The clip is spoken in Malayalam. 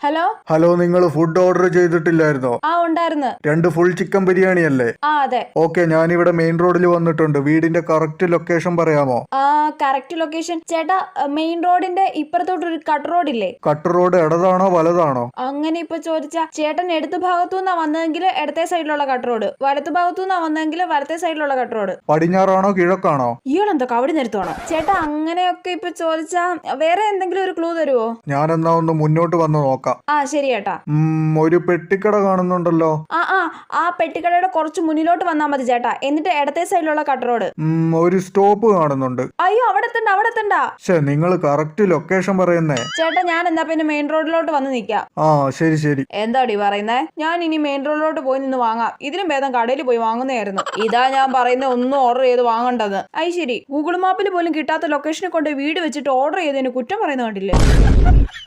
ഹലോ ഹലോ, നിങ്ങൾ ഫുഡ് ഓർഡർ ചെയ്തിട്ടില്ലായിരുന്നോ? ഉണ്ടായിരുന്നു. 2 ഫുൾ ചിക്കൻ ബിരിയാണി അല്ലേ? അതെ. ഓക്കെ, ഞാനിവിടെ മെയിൻ റോഡിൽ വന്നിട്ടുണ്ട്. വീടിന്റെ കറക്റ്റ് ലൊക്കേഷൻ പറയാമോ? കറക്റ്റ് ലൊക്കേഷൻ ചേട്ടാ, മെയിൻ റോഡിന്റെ ഇപ്പുറത്തോട്ട് ഒരു കട്ട് റോഡ് ഇല്ലേ? കട്ട് റോഡ് ഇടതാണോ വലതാണോ? അങ്ങനെ ഇപ്പൊ ചോദിച്ചാ, ചേട്ടൻ ഇടത് ഭാഗത്തുനിന്നാ വന്നതെങ്കിൽ ഇടത്തെ സൈഡിലുള്ള കട്ട് റോഡ്, വലത്ത് ഭാഗത്തുനിന്നാ വന്നതെങ്കിൽ വലത്തെ സൈഡിലുള്ള കട്ട് റോഡ്. പടിഞ്ഞാറാണോ കിഴക്കാണോ? ഇയാളെന്താ കവടി നിരത്തുവാണോ ചേട്ടാ? അങ്ങനെയൊക്കെ ഇപ്പൊ ചോദിച്ചാ വേറെ എന്തെങ്കിലും ഒരു ക്ലൂ തരുവോ? ഞാൻ എന്നാ ഒന്ന് മുന്നോട്ട് വന്ന് നോക്കാം. ശരി ചേട്ടാ. ഒരു പെട്ടിക്കട കാണുന്നുണ്ടല്ലോ. ആ പെട്ടിക്കടയുടെ കുറച്ച് മുന്നിലോട്ട് വന്നാ മതി ചേട്ടാ, എന്നിട്ട് ഇടത്തെ സൈഡിലുള്ള കട്ട് റോഡ്. ഒരു സ്റ്റോപ്പ് കാണുന്നുണ്ട്. അയ്യോ, അവിടെ എത്തണ്ട. നിങ്ങൾ കറക്റ്റ് ലൊക്കേഷൻ പറയുന്നേ. ചേട്ടാ, ഞാൻ എന്നാ പിന്നെ മെയിൻ റോഡിലോട്ട് വന്ന് നിക്കാം. ശരി. എന്താടി പറയുന്നേ? ഞാൻ ഇനി മെയിൻ റോഡിലോട്ട് പോയി നിന്ന് വാങ്ങാം. ഇതിനും ഭേദം കടയിൽ പോയി വാങ്ങുന്നതായിരുന്നു. ഇതാ ഞാൻ പറയുന്ന ഒന്നും ഓർഡർ ചെയ്ത് വാങ്ങണ്ടത്. ശരി, ഗൂഗിൾ മാപ്പിൽ പോലും കിട്ടാത്ത ലൊക്കേഷനെ കൊണ്ട് വീട് വെച്ചിട്ട് ഓർഡർ ചെയ്തതിന് കുറ്റം പറയുന്ന കണ്ടില്ലേ?